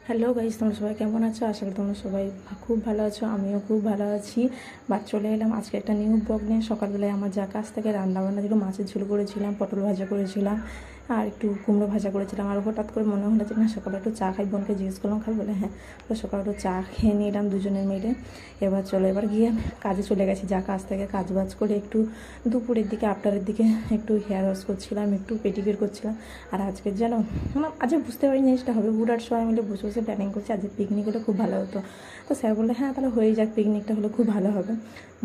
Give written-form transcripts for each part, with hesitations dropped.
Hello guys, তোমরা সবাই কেমন আছো? আশা করি তোমরা সবাই খুব ভালো আছো। আমিও খুব ভালো আছি। চলে এলাম আজকে একটা নিউ ব্লগ নিয়ে। সকালবেলায় আমার যা কাছ থেকে রান্নাবান্না ছিল, মাছের ঝোল করেছিলাম, পটল ভাজা করেছিলাম, আর একটু কুমড়ো ভাজা করেছিলাম। আর হঠাৎ করে মনে হলো যে না, সকালে একটু চা খাই। বোনকে জিজ্ঞেস করলাম খাই বলে হ্যাঁ। তো সকালে একটু চা খেয়ে নিলাম দুজনে মিলে। এবার গিয়ে কাজে চলে গেছি। যা কাজ থেকে কাজ বাজ করে একটু দুপুরের দিকে আফটারের দিকে একটু হেয়ার ওয়াশ করছিলাম, একটু পেটিকেয়ার করছিলাম। আর আজকে জানো, আজকে বুঝতে পারি জিনিসটা হবে। বুড়ার সবাই মিলে বসে বসে প্ল্যানিং করছি আজকে পিকনিক হলে খুব ভালো হতো। তো স্যার বললে হ্যাঁ তাহলে হয়ে যাক, পিকনিকটা হলে খুব ভালো হবে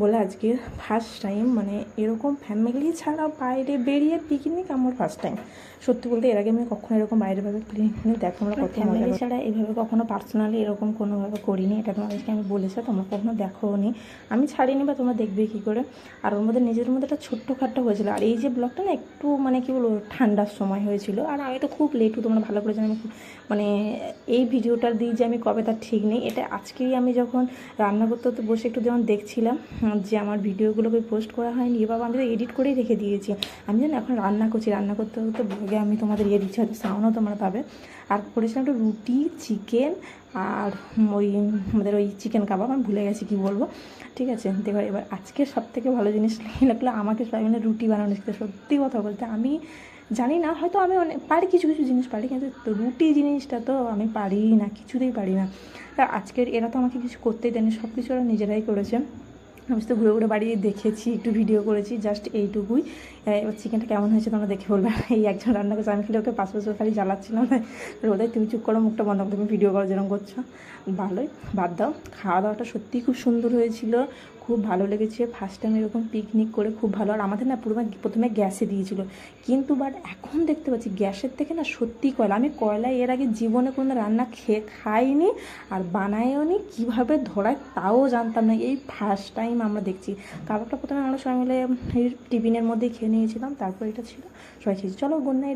বলে আজকে ফার্স্ট টাইম মানে এরকম ফ্যামিলি ছাড়া বাইরে বেরিয়ে পিকনিক আমার ফার্স্ট টাইম। সত্যি বলতে এর আগে আমি কখনো এরকম বাইরেভাবে পিকনিক দেখো, আমরা কত ফ্যামিলি ছাড়া এইভাবে কখনো পার্সোনালি এরকম কোনোভাবে করিনি। এটা তোমাদেরকে আমি বলেছি, তোমরা কখনো দেখোও নি, আমি ছাড়িনি বা তোমরা দেখবে কী করে। আর ওর মধ্যে নিজের মধ্যে একটা ছোট্টখাট্টো হয়েছিল। আর এই যে ব্লগটা না একটু মানে কী বলবো, ঠান্ডার সময় হয়েছিল। আর আমি তো খুব লেটু, তোমরা ভালো করে জানো। আমি মানে এই ভিডিওটা দিই যে আমি কবে তার ঠিক নেই। এটা আজকেই আমি যখন রান্না করতে করতে বসে একটু যখন দেখছিলাম যে আমার ভিডিওগুলোকে পোস্ট করা হয়নি, বাবা আমি তো এডিট করেই রেখে দিয়েছি। আমি জানি এখন রান্না করছি, রান্না করতে করতে ব্লগে আমি তোমাদের দিচ্ছি, হয়তো সাউন্ডও তোমরা পাবে। আর করেছিলাম একটু রুটি, চিকেন, আর ওই আমাদের ওই চিকেন কাবাব। আমি ভুলে গেছি কী বলবো, ঠিক আছে। দেখো এবার আজকে সবথেকে ভালো জিনিস লাগলো আমাকে সবাই মিলে রুটি বানানো শিখতে। সত্যি কথা বলতে আমি জানি না, হয়তো আমি অনেক পারি, কিছু কিছু জিনিস পারি, কিন্তু রুটি জিনিসটা তো আমি পারি না, কিছুতেই পারি না। আজকের এরা তো আমাকে কিছু করতেই দেয়নি, সব কিছু ওরা নিজেরাই করেছে। আমি তো ঘুরে ঘুরে বাড়ি দেখেছি, একটু ভিডিও করেছি, জাস্ট এইটুকুই। এবার চিকেনটা কেমন হয়েছে তোমরা দেখে বলবে। এই একজন রান্না করছে, আমি খালি ওকে পাশ খালি জ্বালাচ্ছিলাম। বলতে তুমি চুপ করো, মুখটা বন্ধ করে, তুমি ভিডিও করো যেরকম করছো। ভালোই, বাদ দাও। খাওয়া দাওয়াটা সত্যিই খুব সুন্দর হয়েছিল, খুব ভালো লেগেছে। ফার্স্ট টাইম এরকম পিকনিক করে খুব ভালো। আর আমাদের না প্রথমে গ্যাসে দিয়েছিল, কিন্তু বাট এখন দেখতে পাচ্ছি গ্যাসের থেকে না সত্যি কয়লা। আমি কয়লায় এর আগে জীবনে কোনো রান্না খাইনি, আর বানাইও নি, কীভাবে ধরায় তাও জানতাম না। এই ফার্স্ট টাইম আমরা দেখছি। কাবাবটা প্রথমে আমরা সবাই মিলে টিফিনের মধ্যেই খেয়ে নিয়েছিলাম, তারপর এটা ছিল সবাই খেয়েছি। চলো গুড নাইট।